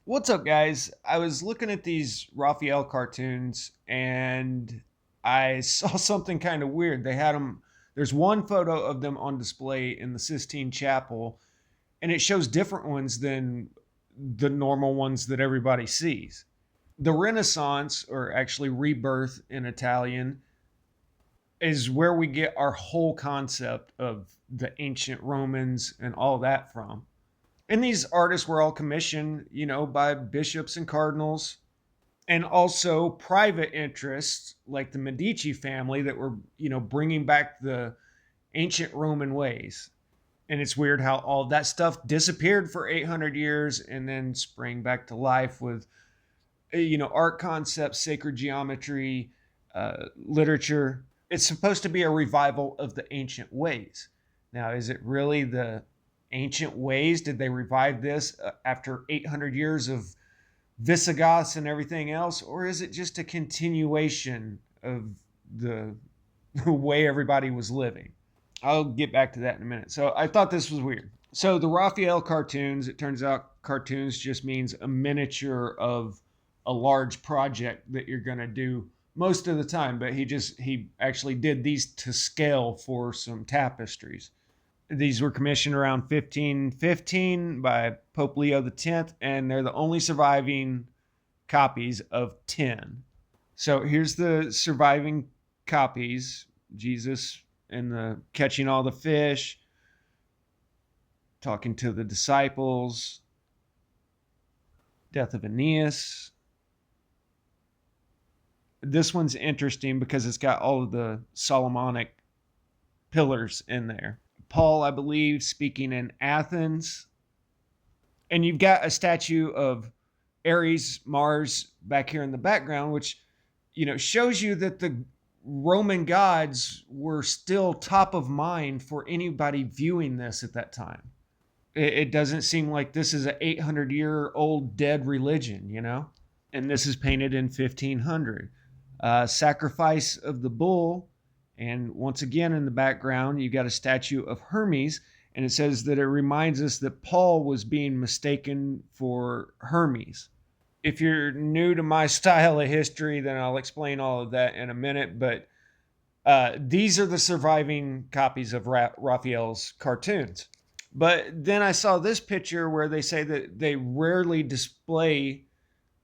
What's up, guys? I was looking at these Raphael cartoons and I saw something kind of weird. They had them, there's one photo of them on display in the Sistine Chapel, and it shows different ones than the normal ones that everybody sees. The Renaissance, or actually rebirth in Italian, is where we get our whole concept of the ancient Romans and all that from. And these artists were all commissioned, by bishops and cardinals, and also private interests like the Medici family that were, bringing back the ancient Roman ways. And it's weird how all that stuff disappeared for 800 years and then sprang back to life with, art concepts, sacred geometry, literature. It's supposed to be a revival of the ancient ways. Now, is it really the ancient ways? Did they revive this after 800 years of Visigoths and everything else? Or is it just a continuation of the way everybody was living? I'll get back to that in a minute. So I thought this was weird. So the Raphael cartoons, it turns out cartoons just means a miniature of a large project that you're going to do most of the time, but he actually did these to scale for some tapestries. These were commissioned around 1515 by Pope Leo X, and they're the only surviving copies of 10. So here's the surviving copies: Jesus and the catching all the fish, talking to the disciples, death of Aeneas. This one's interesting because it's got all of the Solomonic pillars in there. Paul, I believe, speaking in Athens. And you've got a statue of Ares, Mars back here in the background, which, shows you that the Roman gods were still top of mind for anybody viewing this at that time. It doesn't seem like this is an 800-year-old dead religion. And this is painted in 1500. Sacrifice of the bull. And once again, in the background, you've got a statue of Hermes, and it says that it reminds us that Paul was being mistaken for Hermes. If you're new to my style of history, then I'll explain all of that in a minute. But these are the surviving copies of Raphael's cartoons. But then I saw this picture where they say that they rarely display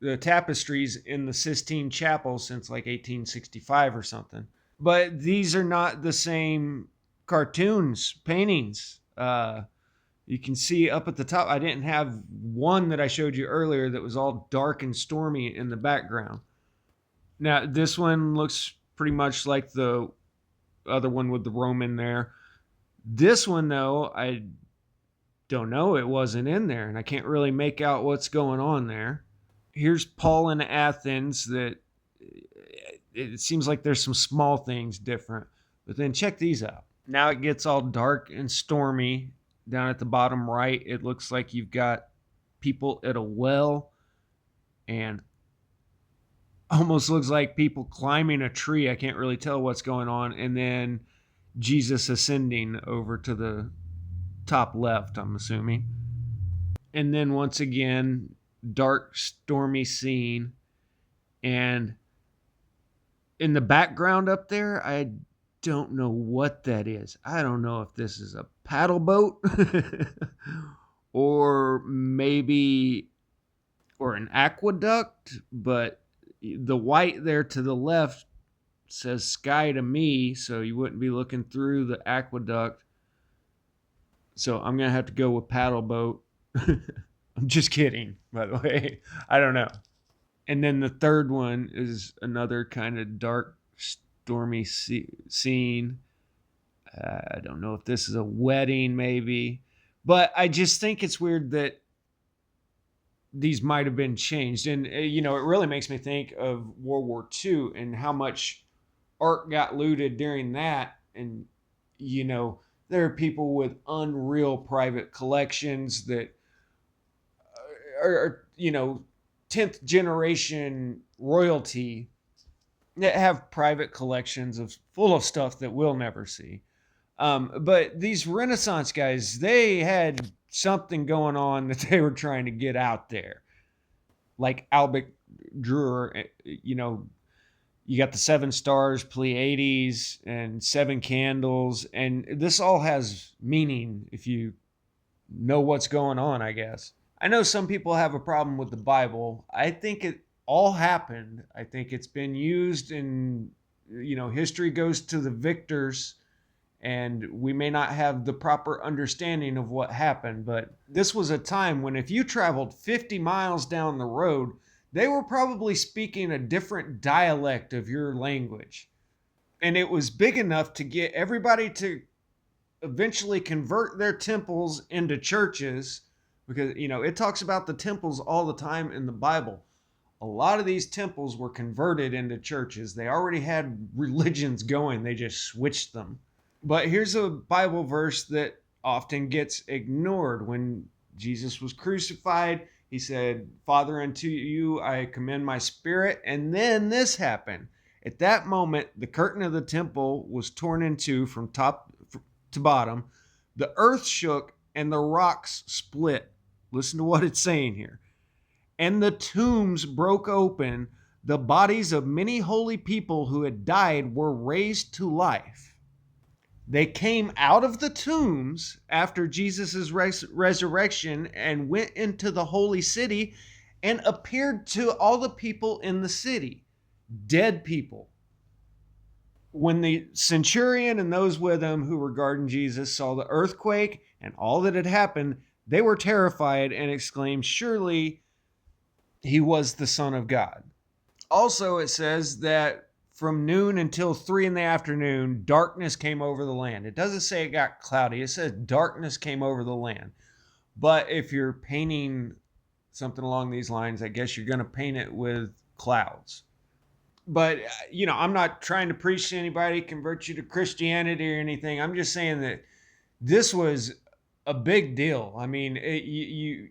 the tapestries in the Sistine Chapel since like 1865 or something. But these are not the same cartoons, paintings. You can see up at the top, I didn't have one that I showed you earlier that was all dark and stormy in the background. Now, this one looks pretty much like the other one with the Roman there. This one, though, I don't know. It wasn't in there, and I can't really make out what's going on there. Here's Paul in Athens. That it seems like there's some small things different. But then check these out. Now it gets all dark and stormy. Down at the bottom right, it looks like you've got people at a well, and almost looks like people climbing a tree. I can't really tell what's going on. And then Jesus ascending over to the top left, I'm assuming. And then once again, dark, stormy scene. And in the background up there, I don't know what that is. I don't know if this is a paddle boat or maybe or an aqueduct, but the white there to the left says sky to me, so you wouldn't be looking through the aqueduct. So I'm going to have to go with paddle boat. I'm just kidding, by the way. I don't know. And then the third one is another kind of dark, stormy scene. I don't know if this is a wedding, maybe. But I just think it's weird that these might have been changed. And, it really makes me think of World War II and how much art got looted during that. And, there are people with unreal private collections that are 10th generation royalty that have private collections of full of stuff that we'll never see. But these Renaissance guys, they had something going on that they were trying to get out there. like Albert Drewer, you got the seven stars, Pleiades, and seven candles, and this all has meaning if you know what's going on, I guess. I know some people have a problem with the Bible. I think it all happened. I think it's been used in, history goes to the victors, and we may not have the proper understanding of what happened, but this was a time when if you traveled 50 miles down the road, they were probably speaking a different dialect of your language. And it was big enough to get everybody to eventually convert their temples into churches, because it talks about the temples all the time in the Bible. A lot of these temples were converted into churches. They already had religions going, they just switched them. But here's a Bible verse that often gets ignored. When Jesus was crucified, he said, Father, unto you I commend my spirit. And then this happened. At that moment, the curtain of the temple was torn in two from top to bottom. The earth shook and the rocks split. Listen to what it's saying here. And the tombs broke open. The bodies of many holy people who had died were raised to life. They came out of the tombs after Jesus' resurrection and went into the holy city and appeared to all the people in the city, dead people. When the centurion and those with him who were guarding Jesus saw the earthquake and all that had happened, they were terrified and exclaimed, surely he was the Son of God. Also, it says that from noon until 3 in the afternoon, darkness came over the land. It doesn't say it got cloudy. It says darkness came over the land. But if you're painting something along these lines, I guess you're going to paint it with clouds. But, I'm not trying to preach to anybody, convert you to Christianity or anything. I'm just saying that this was a big deal. I mean,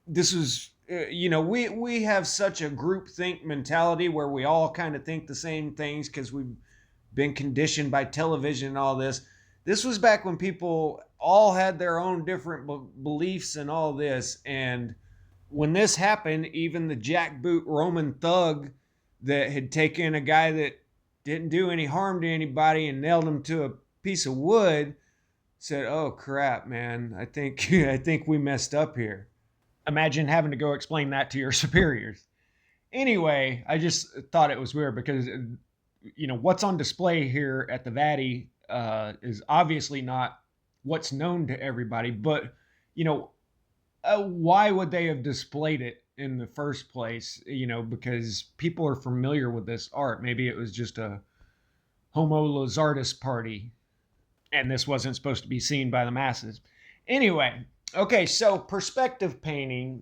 this was... we have such a groupthink mentality where we all kind of think the same things because we've been conditioned by television and all this. This was back when people all had their own different beliefs and all this. And when this happened, even the jackboot Roman thug that had taken a guy that didn't do any harm to anybody and nailed him to a piece of wood said, oh crap, man, I think we messed up here. Imagine having to go explain that to your superiors. Anyway, I just thought it was weird because, what's on display here at the Vati is obviously not what's known to everybody. But, why would they have displayed it in the first place? Because people are familiar with this art. Maybe it was just a Homo Lazardus party, and this wasn't supposed to be seen by the masses. Anyway. Okay, so perspective painting,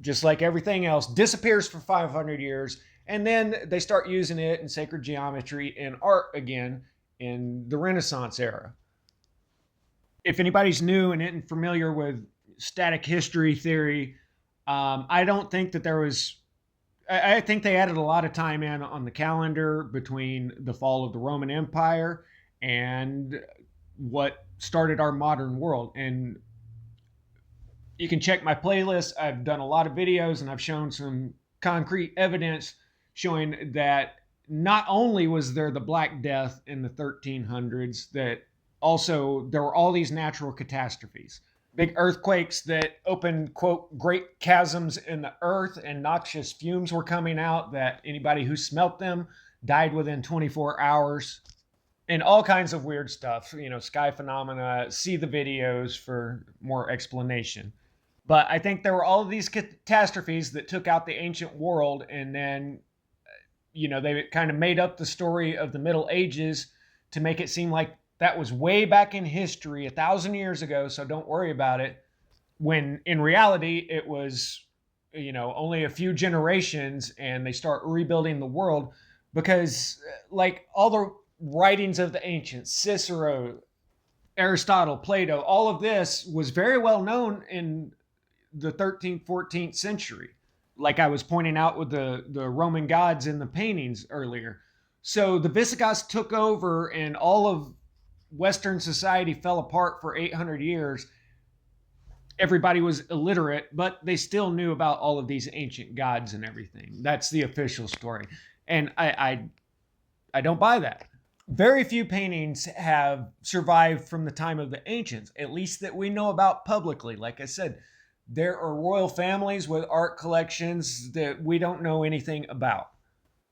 just like everything else, disappears for 500 years, and then they start using it in sacred geometry and art again in the Renaissance era. If anybody's new and isn't familiar with static history theory, I don't think that there was... I think they added a lot of time in on the calendar between the fall of the Roman Empire and what started our modern world. And you can check my playlist. I've done a lot of videos and I've shown some concrete evidence showing that not only was there the Black Death in the 1300s, that also there were all these natural catastrophes. Big earthquakes that opened, quote, great chasms in the earth, and noxious fumes were coming out that anybody who smelt them died within 24 hours. And all kinds of weird stuff, sky phenomena. See the videos for more explanation. But I think there were all of these catastrophes that took out the ancient world, and then, they kind of made up the story of the Middle Ages to make it seem like that was way back in history, 1,000 years ago, so don't worry about it. When in reality, it was, only a few generations, and they start rebuilding the world because, like all the writings of the ancients, Cicero, Aristotle, Plato, all of this was very well known in the 13th, 14th century, like I was pointing out with the Roman gods in the paintings earlier. So the Visigoths took over and all of Western society fell apart for 800 years. everybody was illiterate, but they still knew about all of these ancient gods and everything. That's the official story. And I don't buy that. Very few paintings have survived from the time of the ancients, at least that we know about publicly. Like I said, there are royal families with art collections that we don't know anything about.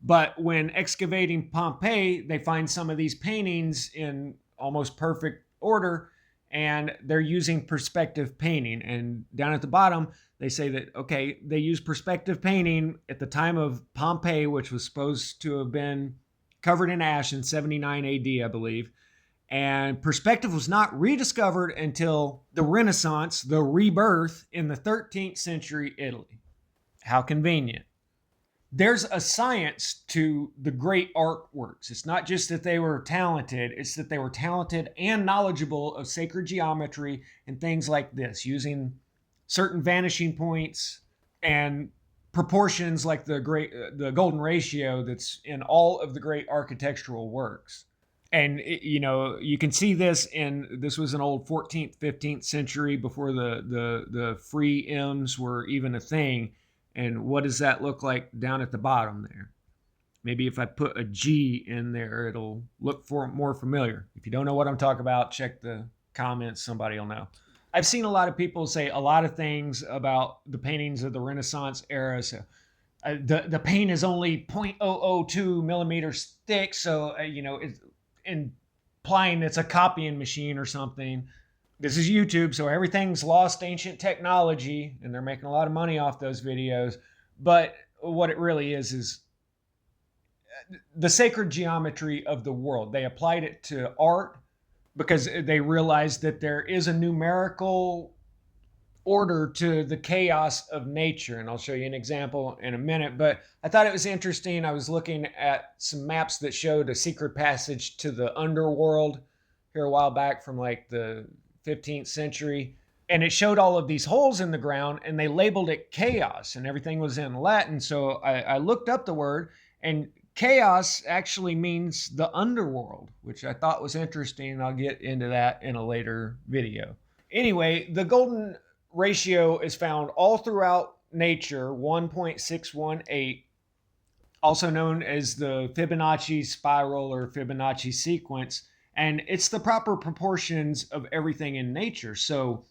But when excavating Pompeii, they find some of these paintings in almost perfect order, and they're using perspective painting. And down at the bottom, they say that, okay, they use perspective painting at the time of Pompeii, which was supposed to have been covered in ash in 79 AD, I believe. And perspective was not rediscovered until the Renaissance, the rebirth in the 13th century Italy. How convenient. There's a science to the great artworks. It's not just that they were talented, it's that they were talented and knowledgeable of sacred geometry and things like this, using certain vanishing points and proportions like the golden ratio that's in all of the great architectural works. And you can see this was an old 14th, 15th century before the free M's were even a thing. And what does that look like down at the bottom there? Maybe if I put a G in there, it'll look more familiar. If you don't know what I'm talking about, check the comments. Somebody will know. I've seen a lot of people say a lot of things about the paintings of the Renaissance era. So the paint is only 0.002 millimeters thick. So, it's implying it's a copying machine or something. This is YouTube, so everything's lost ancient technology, and they're making a lot of money off those videos. But what it really is the sacred geometry of the world. They applied it to art because they realized that there is a numerical order to the chaos of nature. And I'll show you an example in a minute. But I thought it was interesting. I was looking at some maps that showed a secret passage to the underworld here a while back from like the 15th century, and it showed all of these holes in the ground, and they labeled it chaos, and everything was in Latin. So I looked up the word, and chaos actually means the underworld, which I thought was interesting. I'll get into that in a later video. Anyway, the golden ratio is found all throughout nature, 1.618, also known as the Fibonacci spiral or Fibonacci sequence. And it's the proper proportions of everything in nature. So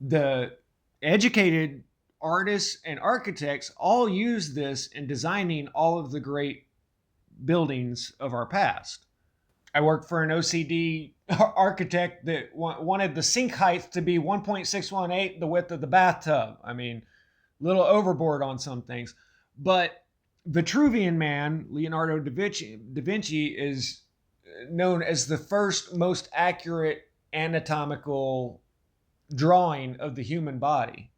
the educated artists and architects all use this in designing all of the great buildings of our past. I worked for an OCD architect that wanted the sink height to be 1.618 the width of the bathtub. I mean, a little overboard on some things. But Vitruvian Man, Leonardo da Vinci is known as the first most accurate anatomical drawing of the human body,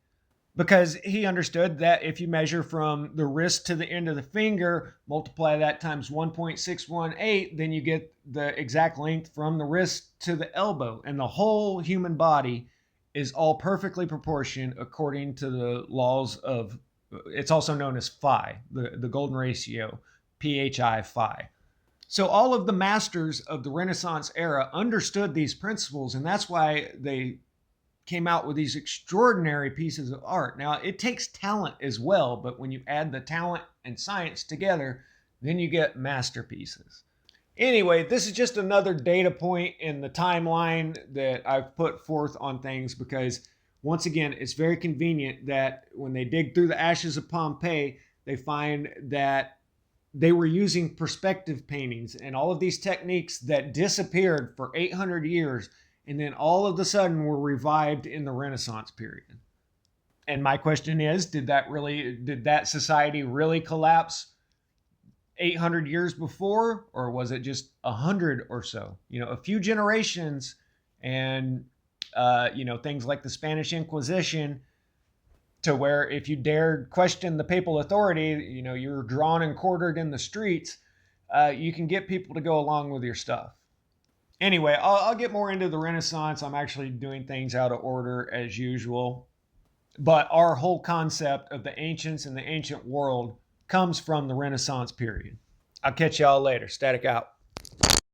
because he understood that if you measure from the wrist to the end of the finger, multiply that times 1.618, then you get the exact length from the wrist to the elbow. And the whole human body is all perfectly proportioned according to the laws of, it's also known as phi, the golden ratio, PHI phi. So all of the masters of the Renaissance era understood these principles, and that's why they came out with these extraordinary pieces of art. Now, it takes talent as well, but when you add the talent and science together, then you get masterpieces. Anyway, this is just another data point in the timeline that I've put forth on things because, once again, it's very convenient that when they dig through the ashes of Pompeii, they find that they were using perspective paintings and all of these techniques that disappeared for 800 years and then all of a sudden were revived in the Renaissance period. And my question is, did that society really collapse 800 years before, or was it just 100 or so? A few generations, and things like the Spanish Inquisition, to where if you dared question the papal authority, you're drawn and quartered in the streets. You can get people to go along with your stuff. Anyway, I'll get more into the Renaissance. I'm actually doing things out of order as usual. But our whole concept of the ancients and the ancient world comes from the Renaissance period. I'll catch y'all later. Static out.